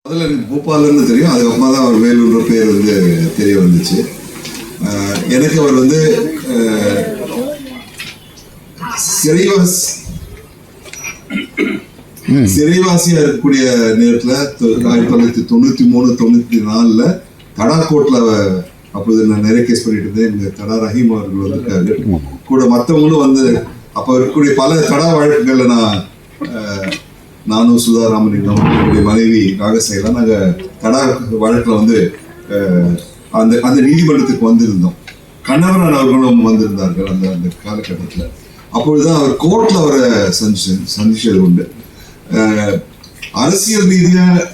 முதல்ல எனக்கு பூபாலன்னு தெரியும். அதுக்கப்புறமா தான் அவர் வேலூர் பேர் வந்து தெரிய வந்துச்சு. எனக்கு அவர் வந்து சிறைவாசியா இருக்கக்கூடிய நேரத்தில் 1993-94 தடாக்கோட்ல அப்போது நான் நிறைய கேஸ் பண்ணிட்டு இருந்தேன். இந்த தடா ரஹீம் அவர்கள் வந்திருக்காரு கூட, மற்றவங்களும் வந்து அப்போ இருக்கக்கூடிய பல தடா வழக்குகள்ல நானும் சுதாராமலிங்கம் என்னுடைய மனைவி நாகசைலாம் நாங்கள் தடா வழக்கில் வந்து அந்த நீதிமன்றத்துக்கு வந்திருந்தோம். கண்ணவரன் அவர்களும் வந்திருந்தார்கள் அந்த காலகட்டத்தில். அப்பொழுதுதான் அவர் கோர்ட்ல அவரை சந்திச்சது உண்டு. அரசியல் ரீதியாக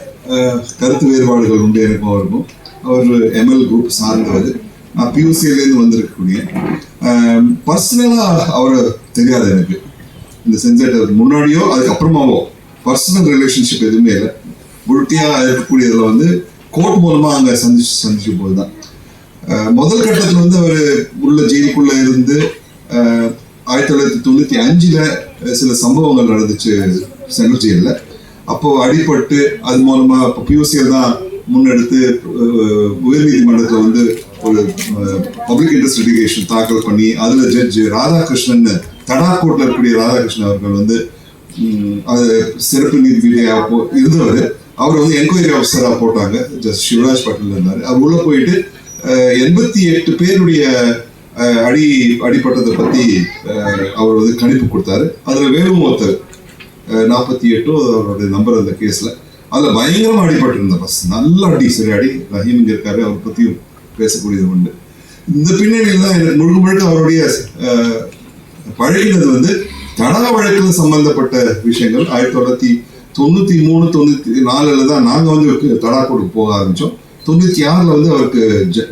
கருத்து வேறுபாடுகள் உண்டு எனக்கும் அவருக்கும். அவர் எம்எல் குரூப் சார்ந்தவர். நான் பியூசியிலேருந்து வந்திருக்கக்கூடிய பர்சனலா அவரை தெரியாது எனக்கு. இந்த சென்சேட்டர் முன்னாடியோ அதுக்கப்புறமாவோ பர்சனல் ரிலேஷன்ஷிப் எதுவுமே இல்லை. முழுட்டியா இருக்கக்கூடியதுல வந்து கோர்ட் மூலமா அங்க சந்திச்ச போதுதான். முதல் கட்டத்துல வந்து அவர் உள்ள ஜெயிலுக்குள்ள இருந்து 1995 சில சம்பவங்கள் நடந்துச்சு சென்ட்ரல் ஜெயில. அப்போ அடிபட்டு அது மூலமா இப்போ பியூசிஎல் தான் முன்னெடுத்து உயர்நீதிமன்றத்தில் வந்து ஒரு பப்ளிக் இன்ட்ரெஸ்ட் லிட்டிகேஷன் தாக்கல் பண்ணி அதுல ஜட்ஜ் ராதாகிருஷ்ணன், தடாக்கோட்ல இருக்கக்கூடிய ராதாகிருஷ்ணன் அவர்கள் வந்து அது சிறப்பு நீதிபதியா இருந்தவர். அவர் வந்து என்கொயரி ஆஃபீஸரா போட்டாங்க. ஜஸ்ட் சிவராஜ் பட்டேல் இருந்தாரு. அவர் உள்ள போயிட்டு 88 பேருடைய அடிப்பட்டதை பத்தி அவர் வந்து கணிப்பு கொடுத்தாரு. அதுல வேலும் ஒருத்தர் 48 அவருடைய நம்பர் அந்த கேஸ்ல. அதுல பயங்கரமா அடிபட்டு இருந்தார். நல்ல அடி, சரி அடி. ரஹீம் இங்க இருக்காரு, அவரை பத்தியும் பேசக்கூடியது உண்டு. இந்த பின்னணியில் தான் எனக்கு முழுக்க அவருடைய பழகினது வந்து தடா வழக்கில் சம்பந்தப்பட்ட விஷயங்கள். 1993-94 தான் நாங்கள் வந்து தடாக்கோட்டுக்கு போக ஆரம்பித்தோம். 96 வந்து அவருக்கு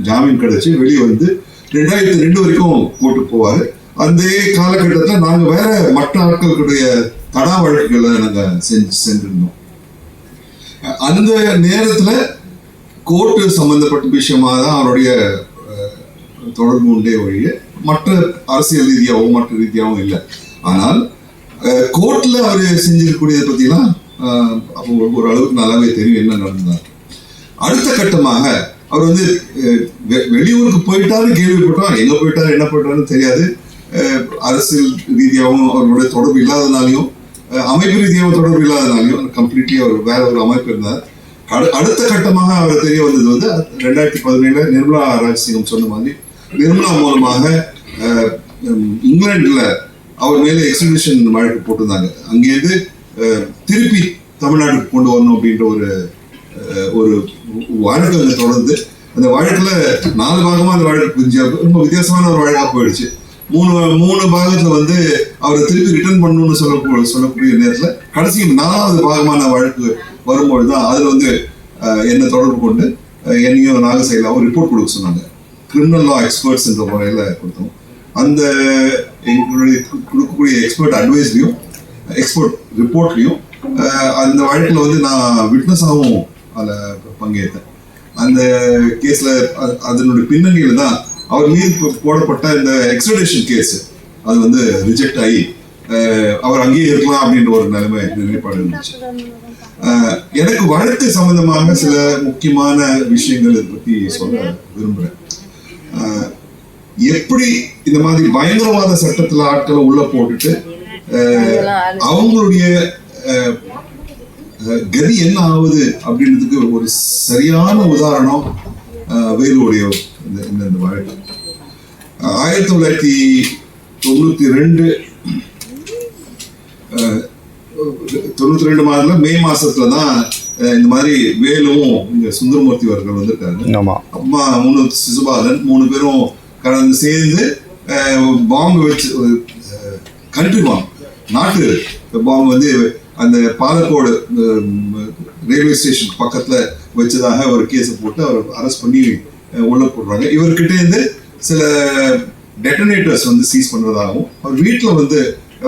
ஜாமீன் கிடைச்சி வெளியே வந்து 2002 வரைக்கும் கோர்ட்டுக்கு போவார். அந்த காலகட்டத்தில் நாங்கள் வேற மற்ற ஆட்களுடைய தடா வழக்குகளை நாங்கள் சென்றிருந்தோம். அந்த நேரத்தில் கோர்ட்டு சம்பந்தப்பட்ட விஷயமா தான் அவருடைய தொடர்பு உண்டே ஒழிய மற்ற அரசியல் ரீதியாகவும் மற்ற ரீதியாகவும் இல்லை. ஆனால் கோர்ட்ல அவர் செஞ்சிருக்கக்கூடியதை பத்திலாம் ஒரு அளவுக்கு நல்லாவே தெரியும் என்ன நடந்தார். அடுத்த கட்டமாக அவர் வந்து வெளியூருக்கு போயிட்டாரு கேள்விப்பட்டோம். எங்க போயிட்டாரு என்ன போயிட்டாருன்னு தெரியாது. அரசியல் ரீதியாகவும் அவருடைய தொடர்பு இல்லாதனாலையும் அமைப்பு ரீதியாகவும் தொடர்பு இல்லாதனாலையும் கம்ப்ளீட்லி அவர் வேற ஒரு அமைப்பு இருந்தார். அடுத்த கட்டமாக அவர் தெரிய வந்தது வந்து 2017 நிர்மலா ராஜசிங்கம் சொன்ன மாதிரி நிர்மலா மூலமாக இங்கிலாந்துல அவர் மேலே எக்ஸ்ட்ரடிஷன் வழக்கு போட்டிருந்தாங்க. அங்கேருந்து திருப்பி தமிழ்நாட்டுக்கு கொண்டு வரணும் அப்படின்ற ஒரு வழக்கு அங்கே தொடர்ந்து அந்த வழக்குல 4 பாகமா அந்த வழக்கு புரிஞ்சு ரொம்ப வித்தியாசமான ஒரு வழக்கா போயிடுச்சு. 3 பாகத்துல வந்து அவரை திருப்பி ரிட்டர்ன் பண்ணணும்னு சொல்லக்கூடிய நேரத்தில் கடைசி 4வது பாகமான வழக்கு வரும்பொழுது தான் அதுல வந்து என்ன தொடர்பு கொண்டு என்னையும் நாகசைலாவும் ரிப்போர்ட் கொடுக்க சொன்னாங்க. கிரிமினல் லா எக்ஸ்பர்ட்ஸ் என்ற முறையில கொடுத்தோம். அந்த எங்களுடைய கொடுக்கக்கூடிய எக்ஸ்பர்ட் அட்வைஸ்லையும் எக்ஸ்பர்ட் ரிப்போர்ட்லையும் அந்த வழக்கில் வந்து நான் விட்னஸாகவும் அதில் பங்கேற்றேன். அந்த கேஸில் அதனுடைய பின்னணியில் தான் அவர் மீது போடப்பட்ட இந்த எக்ஸ்ட்ரடிஷன் கேஸ் அது வந்து ரிஜெக்ட் ஆகி அவர் அங்கேயே இருக்கலாம் அப்படின்ற ஒரு நிலைப்பாடு இருந்துச்சு. எனக்கு வழக்கு சம்பந்தமாக சில முக்கியமான விஷயங்கள் இதை பற்றி சொல்ல விரும்புகிறேன். எப்படி இந்த மாதிரி பயங்கரவாத சட்டத்துல ஆட்களை உள்ள போட்டுட்டு அவங்களுடைய கதி என்ன ஆகுது அப்படின்றதுக்கு ஒரு சரியான உதாரணம் வேலுடைய இந்த வழக்கு. 1992 மாதத்துல மே மாசத்துல தான் இந்த மாதிரி வேலும் இங்க சுந்தரமூர்த்தி அவர்கள் வந்திருக்காங்க. அம்மா 3 சிசுபாலன் 3 பேரும் கடந்து சேர்ந்து பாம்பு வச்சு கண்ட்ரி பாம்பு நாட்டு பாம்பு வந்து அந்த பாலக்கோடு ரயில்வே ஸ்டேஷன் பக்கத்துல வச்சதாக ஒரு கேஸை போட்டு அவர் அரெஸ்ட் பண்ணி உள்ள போடுறாங்க. இவர்கிட்ட இருந்து சில டெட்டனேட்டர்ஸ் வந்து சீஸ் பண்றதாகவும் அவர் வீட்டில் வந்து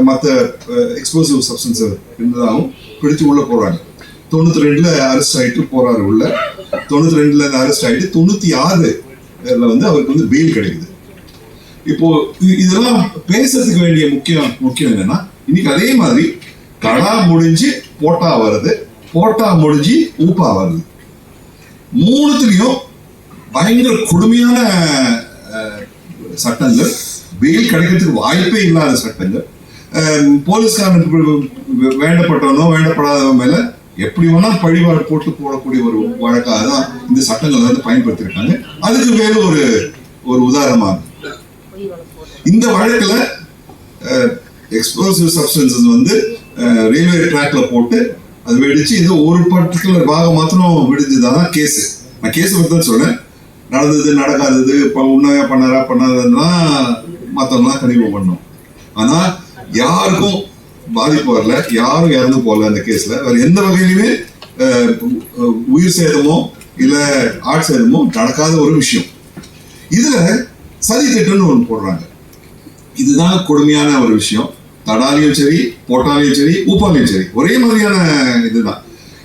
மற்ற எக்ஸ்ப்ளோசிவ் சப்ஸ்டன்ஸ் இருந்ததாகவும் பிடிச்சு உள்ள போடுறாங்க. 92 அரெஸ்ட் ஆகிட்டு போறாரு உள்ள. 92 அரெஸ்ட் ஆகிட்டு 96 வந்து அவருக்கு வந்து பெயில் கிடைக்குது. இப்போ இதெல்லாம் பேசுறதுக்கு வேண்டிய முக்கியம் என்னன்னா இன்னைக்கு அதே மாதிரி தடா முடிஞ்சு போட்டா வருது. போட்டா முடிஞ்சு ஊப்பா வருது. மூணுத்துலயும் பயங்கர கொடுமையான சட்டங்கள், பெயில் கிடைக்கிறதுக்கு வாய்ப்பே இல்லாத சட்டங்கள், போலீஸ்காரனுக்கு வேண்டப்பட்டவனோ வேண்டப்படாதவன் மேல எப்படி வேணா பழிவாழ் போட்டு போடக்கூடிய ஒரு வழக்காக தான் இந்த சட்டங்கள் வந்து பயன்படுத்தியிருக்காங்க. அதுக்கு வேற ஒரு உதாரணமா இந்த வழக்குல எக்ஸ்ப்ளோசிவ் சப்ஸ்டன்சஸ் வந்து ரயில்வே ட்ராக்ல போட்டு அது வெடிச்சு இது ஒரு பர்டிகுலர் பாகம் மாத்திரம் விடுஞ்சதான் கேஸ். நான் கேஸ் பத்தி தான் சொல்றேன். நடந்தது நடக்காதது உண்மையா பண்ணாததுன்னா மற்றவங்களாம் கண்டிப்பா பண்ணோம். ஆனா யாருக்கும் பாதிப்பு வரல, யாரும் இறந்து போகல அந்த கேஸ்ல. வேற எந்த வகையிலுமே உயிர் சேதமோ இல்ல ஆட் சேதமோ நடக்காத ஒரு விஷயம். இதுல சதி திட்டம்னு ஒண்ணு போடுறாங்க. இதுதான் கொடுமையான ஒரு விஷயம். தடாலையும் சரி, போட்டாலையும் சரி, ஊப்பாலையும் சரி, ஒரே மாதிரியான இதுதான்.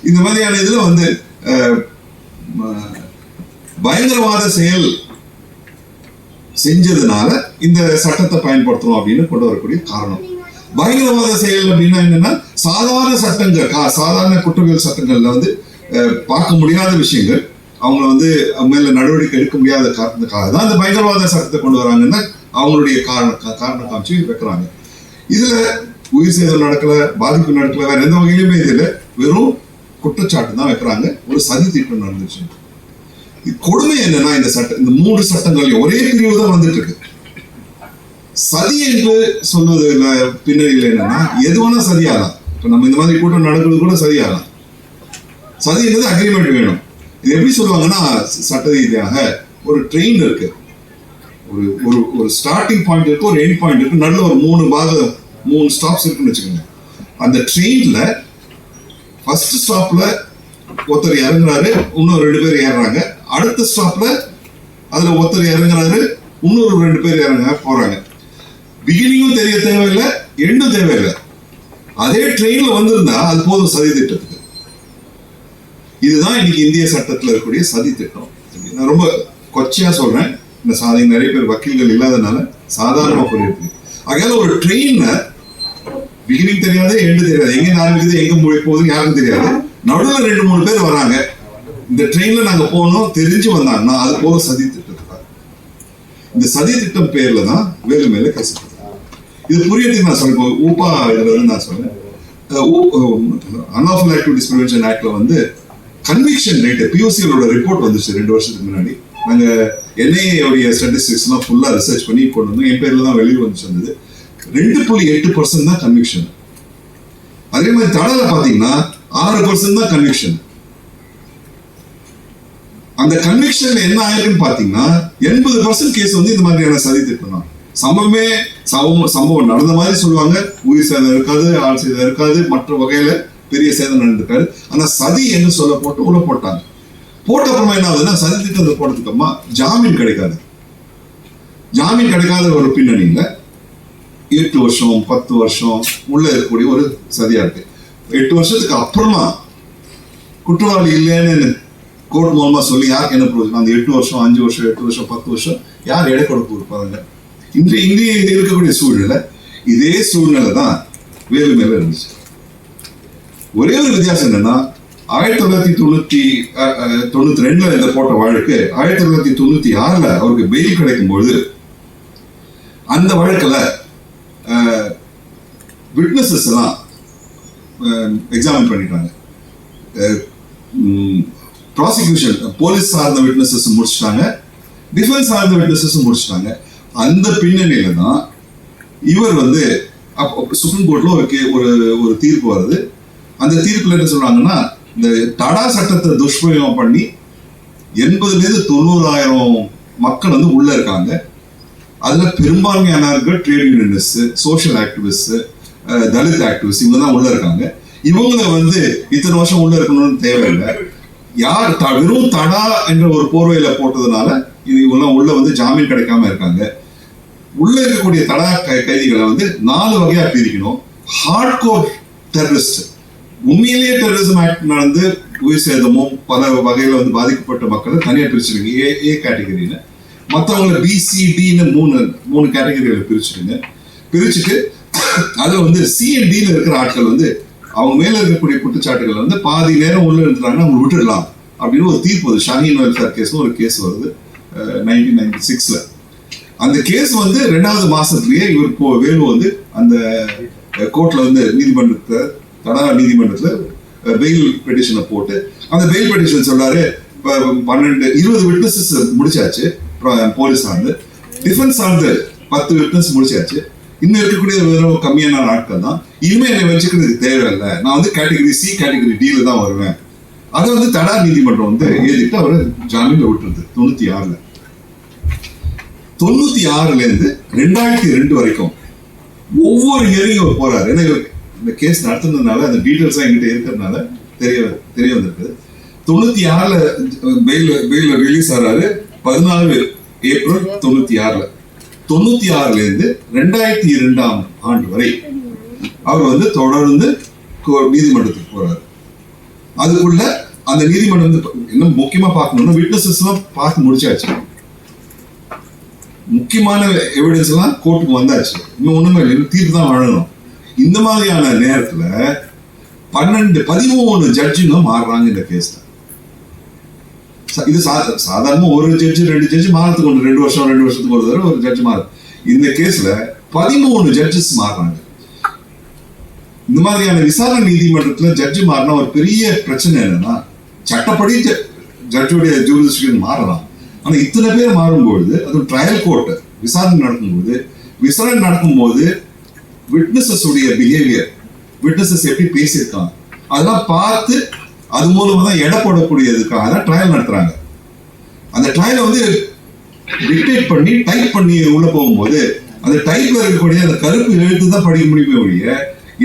இந்த மாதிரியான இதுல வந்து பயங்கரவாத செயல் செஞ்சதுனால இந்த சட்டத்தை பயன்படுத்தணும் அப்படின்னு கொண்டு வரக்கூடிய காரணம். பயங்கரவாத செயல் அப்படின்னா என்னன்னா, சாதாரண சட்டங்கள், சாதாரண குற்றவியல் சட்டங்கள்ல வந்து பார்க்க முடியாத விஷயங்கள், அவங்க வந்து மேல நடவடிக்கை எடுக்க முடியாத காரணத்துக்காக தான் இந்த பயங்கரவாத சட்டத்தை கொண்டு வராங்கன்னா அவங்களுடைய காரணம் காமிச்சு வைக்கிறாங்க. இதுல உயிர் சேதம் நடக்கல, பாதிப்பு நடக்கல, வேற எந்த வகையிலுமே இதுல வெறும் குற்றச்சாட்டு தான் வைக்கிறாங்க. ஒரு சதி திட்டம் நடந்துச்சு. கொடுமை என்னன்னா, இந்த சட்டம், இந்த 3 சட்டங்கள்லயும் ஒரே பிரிவு தான் வந்துட்டு இருக்கு. சதி என்று சொல்வது பின்னணியில் என்னன்னா, எது வேணா சதியாகலாம். இப்ப நம்ம இந்த மாதிரி கூட்டம் நடக்கிறது கூட சதியாகலாம். சதி என்பது அக்ரிமெண்ட் வேணும். இது எப்படி சொல்லுவாங்கன்னா, சட்ட ரீதியாக ஒரு ட்ரெயின் இருக்கு, ஒரு ஸ்டார்டிங் பாயிண்ட் இருக்கு, ஒரு எண்ட் பாயிண்ட் இருக்கு, நடுவில் ஒரு 3 ஸ்டாப்ஸ் இருக்குன்னு வச்சுக்கோங்க. அந்த ட்ரெயின்ல ஃபர்ஸ்ட் ஸ்டாப்ல ஒருத்தர் இறங்குறாரு, இன்னும் 2 பேர் ஏறுறாங்க. அடுத்த ஸ்டாப்ல அதுல ஒருத்தர் இறங்குறாரு, இன்னொரு 2 பேர் இறங்க போறாங்க. பிகினிங்கும் தெரிய தேவையில்லை, எண்டும் தேவையில்லை. அதே ட்ரெயின்ல வந்திருந்தா அது போதும் சதி திட்டத்துக்கு. இதுதான் இன்னைக்கு இந்திய சட்டத்தில் இருக்கக்கூடிய சதி திட்டம். நான் ரொம்ப கொச்சையா சொல்றேன், இந்த சாதி நிறைய பேர் வக்கீல்கள் இல்லாதனால சாதாரணமா புரியுது. ஆகையால ஒரு ட்ரெயின்ல பிகினிங் தெரியாது, எண்டு தெரியாது, எங்க ஆரம்பிக்குது எங்க போகுது யாருக்கும் தெரியாது. நடுவில் 2-3 பேர் வராங்க. இந்த ட்ரெயின்ல நாங்க போனோம் தெரிஞ்சு வந்தாங்கன்னா அது போல சதி திட்டத்துக்காக. இந்த சதி திட்டம் பேர்ல தான் வேலு மேல கேஸ். இது புரியறதுக்கு நான் சொல்றேன். ஊப்பா இதுல வந்து நான் சொல்றேன், அன்லாஃபுல் ஆக்டிவிட்டிஸ் ப்ரிவென்ஷன் ஆக்ட்ல வந்து கன்விக்ஷன் ரேட், பியூசியோட ரிப்போர்ட் வந்துச்சு 2 வருஷத்துக்கு முன்னாடி. நாங்க என்ஐஏ ஸ்டாட்டிஸ்டிக்ஸ் எல்லாம் ஃபுல்லா ரிசர்ச் பண்ணி கொண்டு வந்தோம். என் பேர்ல தான் வெளியே வந்துச்சு வந்தது. 2.8% தான் கன்விக்ஷன். அதே மாதிரி தடல பாத்தீங்கன்னா 6% தான் கன்விக்ஷன். அந்த கன்விக்ஷன்ல என்ன ஆயிருக்குன்னு பாத்தீங்கன்னா 80% கேஸ் வந்து இந்த மாதிரியான சதி திட்டம் தான். சம்பவம் நடந்த மாதிரி சொல்லுவாங்க, உயிர் சேதம் இருக்காது, ஆள் சேதம் இருக்காது, மற்ற வகையில பெரிய சேதம் நடந்திருக்காரு. ஆனா சதி என்று சொல்ல போட்டு உள்ள போட்டாங்க. போட்ட அப்புறமா என்ன ஆகுதுன்னா, சதி திட்டத்தை போட்டதுக்கு அப்புறமா ஜாமீன் கிடைக்காது. ஜாமீன் கிடைக்காத ஒரு பின்னணியில 8 வருஷம் 10 வருஷம் உள்ள இருக்கக்கூடிய ஒரு சதியா இருக்கு. 8 வருஷத்துக்கு அப்புறமா குற்றவாளி இல்லைன்னு கோர்ட் மூலமா சொல்லி யாருக்கு என்ன பிரயோஜனம்? அந்த 8 வருஷம் 5 வருஷம் 8 வருஷம் 10 வருஷம் யார் எடை கொடுக்க கொடுப்பாங்க? இந்திய இருக்கக்கூடிய சூழ்நிலை, இதே சூழ்நிலை தான் வேலு மேல இருந்துச்சு. ஒரே ஒரு வித்தியாசம் என்னன்னா, 1992 இதை போட்ட வழக்கு 1996 அவருக்கு பெயில் கிடைக்கும் பொழுது அந்த வழக்குல விட்னஸஸ் எல்லாம் எக்ஸாமின் பண்ணிட்டாங்க. ப்ராசிக்யூஷன் போலீஸ் சார்ந்த விட்னஸஸ் முடிச்சிட்டாங்க, டிஃபென்ஸ் சார்ந்த விட்னஸஸ் முடிச்சிட்டாங்க. அந்த பின்னணியில தான் இவர் வந்து சுப்ரீம் கோர்ட்ல ஒரு தீர்ப்பு வருது. அந்த தீர்ப்புல என்ன சொல்றாங்கன்னா, இந்த தடா சட்டத்தை துஷ்பிரயோகம் பண்ணி 80,000 மக்கள் வந்து உள்ள இருக்காங்க. அதுல பெரும்பான்மையானவர்கள் trade unionist, social activist, Dalit activist, இவங்க தான் உள்ள இருக்காங்க. இவங்களை வந்து இத்தனை வருஷம் உள்ள இருக்கணும்னு தேவையில்லை. யார் வெறும் தடா என்ற ஒரு போர்வையில போட்டதுனால இவங்கெல்லாம் உள்ள வந்து ஜாமீன் கிடைக்காம இருக்காங்க. உள்ள இருக்கக்கூடிய தடா கைதிகளை வந்து 4 வகையா பிரிக்கணும். ஹார்ட் கோர் டெரரிஸ்ட், உண்மையிலேயே டெரரிசம் ஆக்ட் நடந்து உயிர் சேதமும் பல வகையில வந்து பாதிக்கப்பட்ட மக்களை தனியா பிரிச்சிருங்க ஏ கேட்டகரின்னு. மற்றவங்களை பிசிடின்னு 3 கேட்டகரியில பிரிச்சுட்டு அதுல வந்து சிஎன்டின்னு இருக்கிற ஆட்கள் வந்து அவங்க மேல இருக்கக்கூடிய குற்றச்சாட்டுகள் வந்து பாதி நேரம் உள்ள இருக்கிறாங்கன்னா அவங்க விட்டுடலாம் அப்படின்னு ஒரு தீர்ப்பு வருது. ஷாஹீன் வெல்ஃபேர் கேஸ் ஒரு கேஸ் வருது 1996. அந்த கேஸ் வந்து 2வது மாசத்துலயே இவர் வேலு வந்து அந்த கோர்ட்ல வந்து தடா நீதிமன்றத்துல பெயில் பெட்டிஷனை போட்டு அந்த பெயில் பெட்டிஷன் சொல்றாரு 20 விட்னஸஸ் முடிச்சாச்சு. போலீஸ் சார்ந்து டிஃபென்ஸ் சார்ந்து 10 விட்னஸ் முடிச்சாச்சு. இன்னும் இருக்கக்கூடிய வெறும் கம்மியான ஆட்கள் தான். இனிமே என்னை வச்சுக்கிறது தேவையில்லை, நான் வந்து கேட்டகரி சி கேட்டகரி டில தான் வருவேன். அதை வந்து தடா நீதிமன்றம் வந்து ஏதிட்டு அவரை ஜாமீன்ல விட்டுருது 96. 96ல இருந்து 2002 வரைக்கும் ஒவ்வொரு ஹியரிங் அவர் போறாரு. ஏன்னா இந்த கேஸ் நடத்துனதுனால அந்த டீட்டெயில்ஸ் என்கிட்ட இருக்கிறதுனால தெரிய வந்திருக்கு. 96ல பெயில் ரிலீஸ் ஆறாரு 14 ஏப்ரல் 96. 96ல இருந்து 2002ஆம் ஆண்டு வரை அவர் வந்து தொடர்ந்து நீதிமன்றத்துக்கு போறாரு. அதுக்குள்ள அந்த நீதிமன்றம் வந்து இன்னும் முக்கியமா பார்க்கணும்னா விட்னஸஸ் எல்லாம் பார்த்து முடிச்சாச்சு. முக்கியமான எவிடன்ஸ் எல்லாம் கோர்ட்டுக்கு வந்தாச்சு. இன்னும் ஒண்ணுமே இல்லை, தீர்ப்பு தான் வழங்கணும். இந்த மாதிரியான நேரத்துல 13 ஜட்ஜுங்க மாறுறாங்க இந்த கேஸ்ல. இது சாதாரண ஒரு ஜட்ஜு 2 ஜட்ஜு மாறத்துக்கு ஒன்று 2 வருஷத்துக்கு ஒரு தடவை ஒரு ஜட்ஜு மாறும். இந்த கேஸ்ல 13 ஜட்ஜஸ் மாறுறாங்க. இந்த மாதிரியான விசாரணை நீதிமன்றத்துல ஜட்ஜு மாறினா ஒரு பெரிய பிரச்சனை என்னன்னா, சட்டப்படி ஜட்ஜுடைய ஜூரிஸ்டிக்ஷன் மாறலாம். ஆனா இத்தனை பேர் மாறும்பொழுது அது ட்ரையல் கோர்ட் விசாரணை நடக்கும்போது விட்னஸஸ் உடைய பிஹேவியர், விட்னஸஸ் எப்படி பேசியிருக்காங்க அதெல்லாம் பார்த்து அது மூலமா தான் எடை போடக்கூடியதுக்காக தான் ட்ரையல் நடத்துறாங்க. அந்த ட்ரையலை வந்து டிக்டேட் பண்ணி டைப் பண்ணி உள்ள போகும்போது அந்த டைப்ல இருக்கக்கூடிய அந்த கருப்பு எழுத்து தான் படிக்க முடியுமே ஒழிய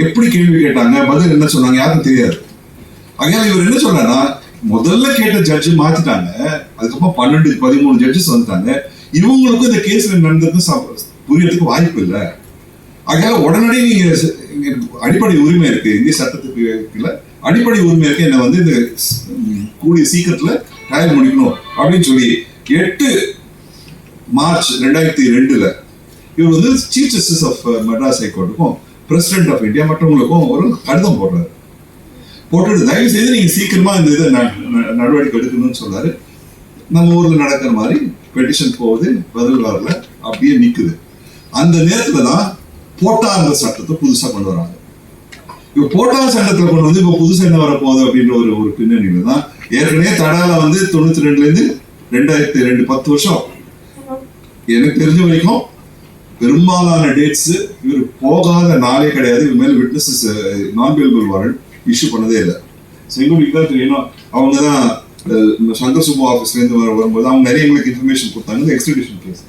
எப்படி கேள்வி கேட்டாங்க பதில் என்ன சொன்னாங்க யாருக்கும் தெரியாது. அதனால இவர் என்ன சொல்றாருன்னா, முதல்ல கேட்ட ஜட்ஜு மாத்திட்டாங்க, அதுக்கப்புறம் 13 ஜட்ஜஸ் வந்துட்டாங்க. இவங்களுக்கும் இந்த கேஸ்ல நடந்தது புரியறதுக்கு வாய்ப்பு இல்லை. அதனால உடனடி நீங்க அடிப்படை உரிமை இருக்கு, இந்திய சட்டத்துக்கு இருக்குல்ல அடிப்படை உரிமை இருக்கு, என்ன வந்து இந்த கூடிய சீக்கிரத்துல ட்ரையல் முடிக்கணும் அப்படின்னு சொல்லி 8 மார்ச் 2002 இவர் வந்து சீஃப் ஜஸ்டிஸ் ஆஃப் மெட்ராஸ் ஹைகோர்ட்டுக்கும் பிரசிடென்ட் ஆஃப் இந்தியா மற்றவங்களுக்கும் ஒரு கடிதம் போடுறாரு. போட்டுட்டு தயவு செய்து நீங்க சீக்கிரமா இந்த இதை நடவடிக்கை எடுக்கணும்னு சொல்றாரு. நம்ம ஊர்ல நடக்கிற மாதிரி பெட்டிஷன் போகுது, பதில் வரல, அப்படியே நிக்குது. அந்த நேரத்துல தான் போட்டாங்கிற சட்டத்தை புதுசா கொண்டு வராங்க. இப்ப போட்டா சட்டத்துல கொண்டு வந்து இப்ப புதுசா என்ன வரப்போகுது அப்படின்ற ஒரு பின்னணியில தான் ஏற்கனவே தடால வந்து 92ல இருந்து 2002 10 வருஷம் எனக்கு தெரிஞ்ச வரைக்கும் பெரும்பாலான டேட்ஸ் இவர் போகாத நாளே கிடையாது. இவர் மேல விட்னஸஸ் நான் பெயிலபிள் வாரண்ட் இஷ்யூ பண்ணதே இல்லை. செங்குடிக்கு தான் தெரியணும். அவங்க தான் சங்கர் சுப்பு ஆஃபீஸ்ல இருந்து வரும்போது அவங்க நிறைய எங்களுக்கு இன்ஃபர்மேஷன் கொடுத்தாங்க. இந்த எக்ஸ்ட்ரடிஷன் கேஸ்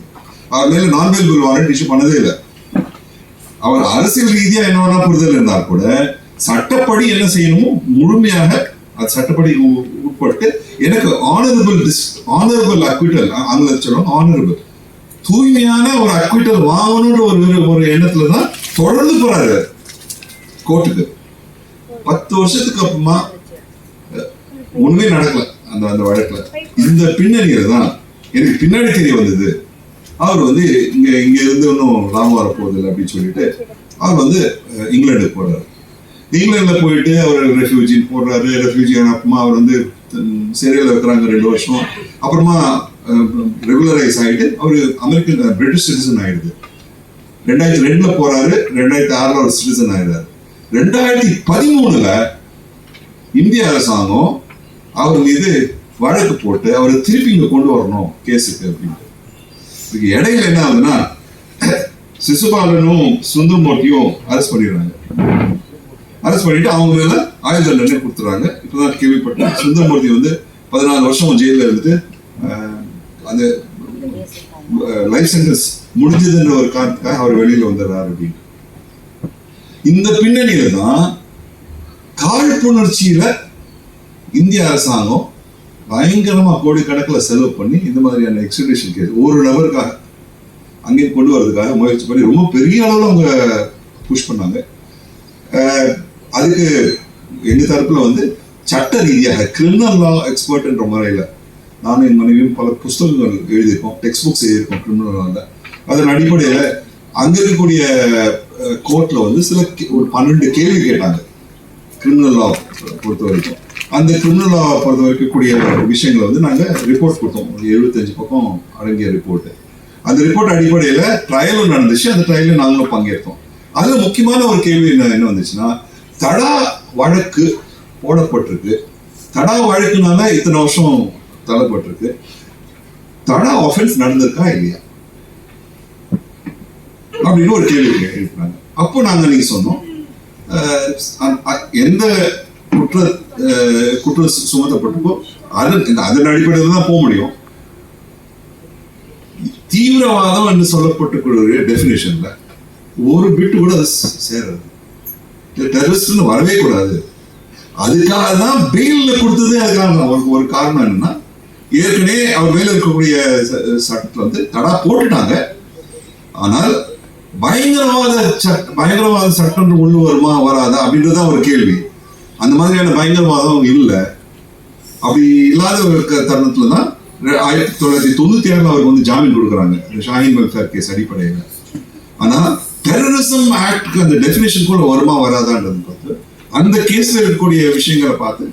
அவர் மேல நான் பெயிலபிள் வாரண்ட் இஷ்யூ பண்ணதே இல்லை. அவர் அரசியல் ரீதியா என்ன வேணா புரிதல் இருந்தால் கூட சட்டப்படி என்ன செய்யணுமோ முழுமையாக அது சட்டப்படி உட்பட்டு எனக்கு ஆனரபிள் அக்விட்டல் ஆங்கிலத்தில் சொல்லுவாங்க, ஆனரபிள் தூய்மையான ஒரு அக்விட்டல் வாங்கணும்ன்ற ஒரு எண்ணத்துல தான் தொடர்ந்து போறாரு கோர்ட்டுக்கு. 10 வருஷத்துக்கு அப்புறமா ஒண்ணுமே நடக்கல அந்த வழக்குல. இந்த பின்னணியில தான் எனக்கு பின்னாடி தெரிய வந்தது அவர் வந்து இங்க இருந்து ஒன்றும் லாபம் வரப்போகுது அப்படின்னு சொல்லிட்டு அவர் வந்து இங்கிலாந்துக்கு போறாரு. இங்கிலாந்துல போயிட்டு அவர் ரெஃப்யூஜின்னு போடுறாரு. ரெஃப்யூஜியான அப்புறமா அவர் வந்து சிறையில் வைக்கிறாங்க 2 வருஷம். அப்புறமா ரெகுலரைஸ் ஆகிட்டு அவர் பிரிட்டிஷ் சிட்டிசன் ஆயிடுது. 2002 போறாரு, 2006 அவர் சிட்டிசன் ஆயிடுறாரு. 2013 இந்திய அரசாங்கம் அவர் மீது வழக்கு போட்டு அவரை திருப்பி இங்க கொண்டு வரணும் கேஸுக்கு அப்படின்ட்டு. இதுக்கு இடையில என்ன ஆகுதுன்னா, சிசுபாலனும் சுந்தரமூர்த்தியும் அரெஸ்ட் பண்ணிடுறாங்க. அரெஸ்ட் பண்ணிட்டு அவங்க மேல ஆயுள் தண்டனை கொடுத்துறாங்க. இப்பதான் கேள்விப்பட்டேன் சுந்தரமூர்த்தி வந்து 14 வருஷம் ஜெயில இருந்து அந்த லைஃப் சென்டென்ஸ் முடிஞ்சதுன்ற ஒரு காரணத்துக்காக அவர் வெளியில வந்துடுறாரு அப்படின்னு. இந்த பின்னணியில தான் காழ்ப்புணர்ச்சியில இந்திய அரசாங்கம் பயங்கரமா கோடிக்கணக்கில் செலவு பண்ணி இந்த மாதிரியான எக்ஸ்ட்ரடிஷன் கேஸ் ஒரு நபருக்காக அங்கே கொண்டு வரதுக்காக முயற்சி பண்ணி ரொம்ப பெரிய அளவில் அவங்க புஷ் பண்ணாங்க. அதுக்கு எங்க தரப்புல வந்து சட்ட ரீதியாக கிரிமினல் லா எக்ஸ்பர்ட்ன்ற முறையில் நானும் என் மனைவியும் பல புஸ்தகங்கள் எழுதியிருக்கோம், டெக்ஸ்ட் புக்ஸ் எழுதியிருக்கோம் கிரிமினல் லாவில். அதன் அடிப்படையில் அங்க இருக்கக்கூடிய கோர்ட்ல வந்து சில ஒரு 12 கேள்வி கேட்டாங்க. கிரிமினல் லா பொறுத்த வரைக்கும். அந்த கிரிமினல் லா பொறுத்த வரைக்கும் கூடிய விஷயங்களை வந்து நாங்கள் ரிப்போர்ட் கொடுத்தோம். 75 பக்கம் அடங்கிய ரிப்போர்ட்டு. அந்த ரிப்போர்ட் அடிப்படையில் ட்ரையலும் நடந்துச்சு. அந்த ட்ரையலும் நாங்களும் பங்கேற்றோம். அதில் முக்கியமான ஒரு கேள்வி என்ன வந்துச்சுன்னா, தடா வழக்கு போடப்பட்டிருக்கு. தடா வழக்குனால இத்தனை வருஷம் தள்ளப்பட்டிருக்கு. தடா ஆஃபென்ஸ் நடந்திருக்கா இல்லையா அப்படின்னு ஒரு கேள்வி எழுப்பினாங்க. அப்போ நாங்கள் அன்னைக்கு சொன்னோம், எந்த குற்றம் சுமத்தப்பட்டிருக்கோ அதன் அடிப்படையில் தான் போக முடியும். தீவிரவாதம் என்று சொல்லப்பட்டிருக்கிற டெஃபினேஷன்ல ஒரு பிட்டு கூட அது சேராது. டெரரிஸ்ட்னு வரவே கூடாது. அதுக்காக தான் பெயில்ல கொடுத்தது. அதுக்காக ஒரு காரணம் என்னன்னா, ஏற்கனவே அவர் மேல இருக்கக்கூடிய சட்டத்தில் வந்து தடா போட்டுட்டாங்க. ஆனால் பயங்கரவாத சட்டம் உள்ள வருமா வராதா அப்படின்றதான் ஒரு கேள்வி. அந்த மாதிரியான பயங்கரவாதம் இல்லை. அப்படி இல்லாத ஒரு தருணத்துல தான் 1996 அவருக்கு வந்து ஜாமீன் கொடுக்குறாங்க ஷாஹின் வெல்ஃபேர் கேஸ் அடிப்படையில். ஆனா டெரரிசம் ஆக்டுக்கு அந்த டெஃபினேஷன் கூட வருமா வராதான்றது பார்த்து அந்த கேஸ்ல இருக்கக்கூடிய விஷயங்களை பார்த்து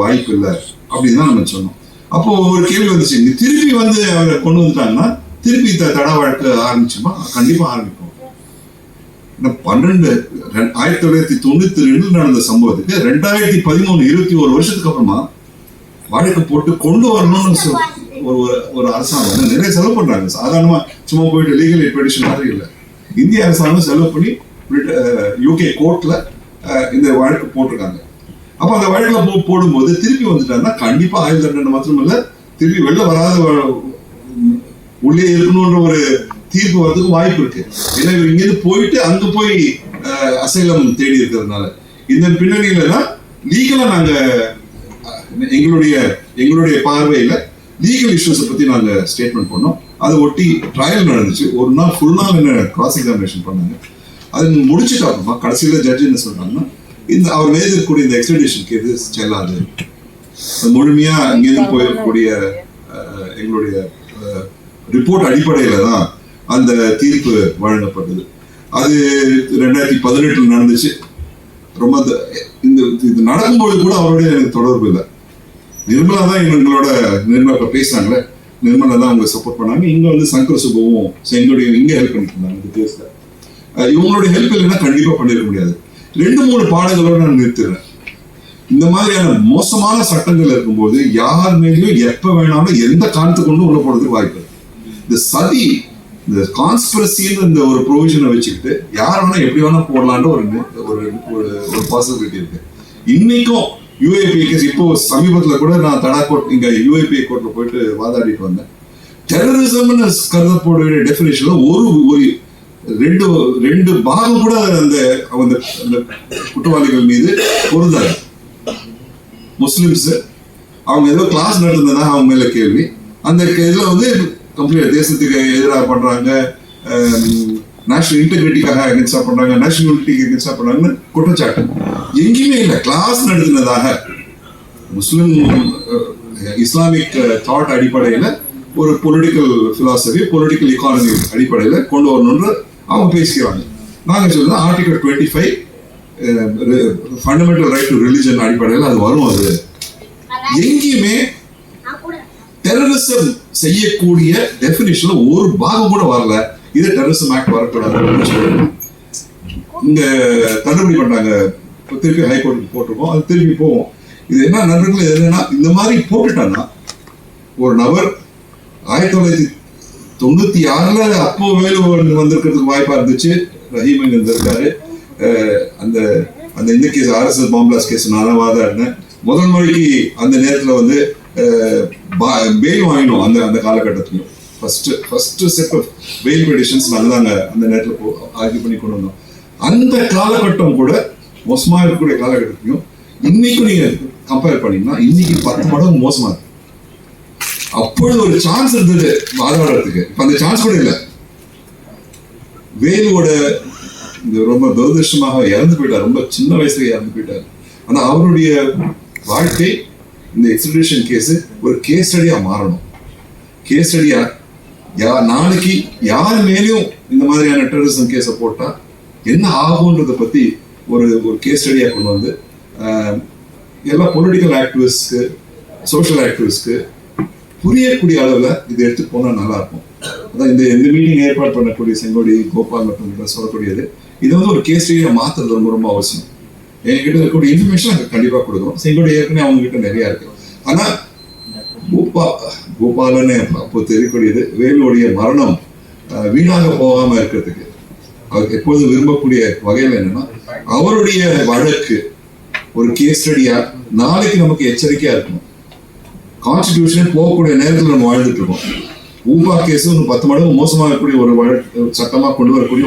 வாய்ப்பு இல்லை அப்படின்னு தான் நம்ம சொன்னோம். அப்போ ஒரு கேள்வி வந்துச்சு, திருப்பி வந்து அவரை கொண்டு வந்துட்டாங்கன்னா திருப்பி தடா வழக்கு ஆரம்பிச்சுமா? கண்டிப்பா ஆரம்பிக்கும். 1992 நடந்த சம்பவத்துக்கு 2013 21 வருஷத்துக்கு அப்புறமா வழக்கு போட்டு கொண்டு வரணும்னு ஒரு அரசாங்கம் நிறைய செலவு பண்றாங்க. சாதாரணமா சும்மா போயிட்டு லீகல் எக்ஸ்பெடிஷன் மாதிரி இல்லை. இந்திய அரசாங்கம் செலவு பண்ணி யூகே கோர்ட்ல இந்த வழக்கு போட்டிருக்காங்க. அப்ப அந்த வழக்குல போடும்போது திருப்பி வந்துட்டாங்கன்னா கண்டிப்பா ஆயுள் தண்டனை மாத்திரம் இல்ல, திருப்பி வெளில வராத உள்ளே இருக்கணும்ன்ற ஒரு தீர்ப்பு வரதுக்கு வாய்ப்பு இருக்கு. ஏன்னா இவர் இங்கிருந்து போயிட்டு அங்க போய் அசைலம் தேடி இருக்கிறதுனால இந்த பின்னணியில தான் லீகலா நாங்க எங்களுடைய பார்வையில லீகல் இஷ்யூஸை பத்தி நாங்க ஸ்டேட்மெண்ட் பண்ணோம். அதை ஒட்டி ட்ரையல் நடந்துச்சு. ஒரு நாள் ஃபுல் நாள் என்ன கிராஸ் எக்ஸாமினேஷன் பண்ணாங்க. அது முடிச்சுட்டு அப்புறமா கடைசியில ஜட்ஜ் என்ன சொல்றாங்கன்னா, அவர் மீது இருக்கக்கூடிய இந்த எக்ஸ்ட்ரடிஷன் கேஸ் செல்லாது. முழுமையா இங்கிருந்து போயிருக்கக்கூடிய எங்களுடைய ரிப்போர்ட் அடிப்படையில தான் அந்த தீர்ப்பு வழங்கப்பட்டது. அது 2018 நடந்துச்சு. ரொம்ப இது நடக்கும்போது கூட அவருடைய எனக்கு தொடர்பு இல்லை. நிர்மலா தான் நிர்மலா பேசினாங்களே, நிர்மலா தான் அவங்க சப்போர்ட் பண்ணாங்க. இங்க வந்து சங்கர் சுபவும் செங்கோடையும் இங்க ஹெல்ப் பண்ணிட்டு இருந்தாங்க இந்த கேஸ்ல. இவங்களுடைய ஹெல்ப் இல்லைன்னா கண்டிப்பா பண்ணிருக்க முடியாது. 2-3 பாடங்களோட நான் நிறுத்துறேன். இந்த மாதிரியான மோசமான சட்டங்கள் இருக்கும்போது யார் மேலேயும் எப்ப வேணாலும் எந்த காரணத்தை கொண்டு உள்ள போடுறதுக்கு வாய்ப்பு இருக்கு. இந்த சதி, இந்த கான்ஸ்பிரசின்னு இந்த ஒரு ப்ரொவிஷனை வச்சுக்கிட்டு யார் வேணா எப்படி வேணா போடலான்ற ஒரு பாசிபிலிட்டி இருக்கு. இன்னைக்கும் யூஏபி கேஸ் இப்போ சமீபத்துல கூட நான் தடா கோர்ட் இங்க யூஏபி கோர்ட்ல போயிட்டு வாதாடிட்டு வந்தேன். டெரரிசம்னு கருதப்பட டெஃபினேஷன்ல ஒரு ரெண்டு பாகம் கூட அந்த குற்றவாளிகள் மீது பொருந்தாது. முஸ்லிம்ஸ் அவங்க ஏதோ கிளாஸ் நடந்ததுன்னா அவங்க மேல கேள்வி. அந்த இதுல வந்து கம்ப்ளீட் தேசத்துக்கு எதிராக பண்றாங்க, நேஷனல் இன்டெகிரிட்டிக்காக அகென்ஸ்டா பண்றாங்க, நேஷனல் யூனிட்டிக்கு அகென்ஸ்டா பண்றாங்கன்னு குற்றச்சாட்டு எங்கேயுமே இல்லை. கிளாஸ் நடத்தினதாக முஸ்லிம் இஸ்லாமிக் தாட் அடிப்படையில் ஒரு பொலிட்டிக்கல் பிலாசபி, பொலிட்டிக்கல் எக்கானமி அடிப்படையில் கொண்டு வரணும்னு அவங்க பேசிக்கிறாங்க. நாங்கள் சொல்றது article 25 fundamental right to religion அடிப்படையில் அது வரும். அது எங்கேயுமே டெரரிசம் செய்யக்கூடிய டெஃபினிஷன்ல ஒரு பாகம் கூட வரல. இது டெரரிசம் ஆக்ட் வரக்கூடாது இங்க தள்ளுபடி பண்ணாங்க. திருப்பி ஹைகோர்ட்டுக்கு போட்டிருக்கோம், அது திருப்பி போவோம். இது என்ன நண்பர்கள் என்னன்னா, இந்த மாதிரி போட்டுட்டாங்கன்னா ஒரு நபர் 1996 அப்போ வேலு வந்திருக்கிறதுக்கு வாய்ப்பா இருந்துச்சு. ரஹீம் இருந்திருக்காரு. அந்த இந்த கேஸ் RSS பாம்பிளாஸ் கேஸ் நான் வாதாடினேன். முதல் முறைக்கு அந்த நேரத்தில் வந்து பெயில் வாங்கினோம். அந்த காலகட்டத்திலையும் first set of fail petitions நாங்கள் தான் அந்த நேரத்தில் ஆர்கியூ பண்ணி கொண்டு வந்தோம். அந்த காலகட்டம் கூட மோசமாக இருக்கக்கூடிய காலகட்டத்தையும் இன்னைக்கும் நீங்க கம்பேர் பண்ணீங்கன்னா இன்னைக்கு 10 மடங்கு மோசமா இருக்கு. அப்பொழுது ஒரு சான்ஸ் இருந்தது வாதாடுறதுக்கு, இப்ப அந்த சான்ஸ் கூட இல்லை. வேலுவோட ரொம்ப துரதிருஷ்டமாக இறந்து போயிட்டார். ரொம்ப சின்ன வயசுல இறந்து போயிட்டார். ஆனா அவருடைய வாழ்க்கை இந்த எக்ஸ்ட்ரடிஷன் கேஸ் ஒரு கேஸ் ஸ்டடியா மாறணும். கேஸ் ஸ்டடியா நாளைக்கு யார் மேலேயும் இந்த மாதிரியான டெரரிசம் கேஸை போட்டா என்ன ஆகும்ன்றத பத்தி ஒரு ஒரு கேஸ் ஸ்டடியாக கொண்டு வந்து எல்லா பொலிட்டிக்கல் ஆக்டிவிஸ்ட்க்கு, சோஷியல் ஆக்டிவிஸ்ட்க்கு புரியக்கூடிய அளவில் இதை எடுத்து போனால் நல்லா இருக்கும். அதான் இந்த மீட்டிங் ஏற்பாடு பண்ணக்கூடிய செங்கோடி, கோபால் மற்றும் சொல்லக்கூடியது, இது வந்து ஒரு கேஸ் ஸ்டடியை மாற்றுறது ரொம்ப ரொம்ப அவசியம். என்கிட்ட இருக்கக்கூடிய இன்ஃபர்மேஷன் அங்கே கண்டிப்பாக கொடுக்கணும். செங்கோடி ஏற்கனவே அவங்க கிட்ட நிறையா இருக்கு. ஆனால் கோபாலன்னு அப்போ தெரியக்கூடியது வேலுடைய மரணம் வீணாக போகாமல் இருக்கிறதுக்கு அவர் எப்போதும் விரும்பக்கூடிய வகையில் என்னன்னா, அவருடைய வழக்கு ஒரு கேஸ் ஸ்டடியா நாளைக்கு நமக்கு எச்சரிக்கையா இருக்கணும். கான்ஸ்டிடியூஷன் போகக்கூடிய நேரத்தில் நம்ம வாழ்ந்துட்டு இருக்கோம். ஊபா கேஸ் ஒரு 10 மடங்கு மோசமாக இருக்கக்கூடிய ஒரு வழக்கு சட்டமாக கொண்டு வரக்கூடிய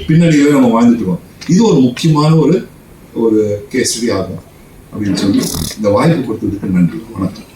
பின்னணியில நம்ம வாழ்ந்துட்டு இருக்கோம். இது ஒரு முக்கியமான ஒரு கேஸ் ஸ்டடி ஆகும் அப்படின்னு சொல்லி இந்த வாய்ப்பு கொடுத்ததுக்கு நன்றி. வணக்கம்.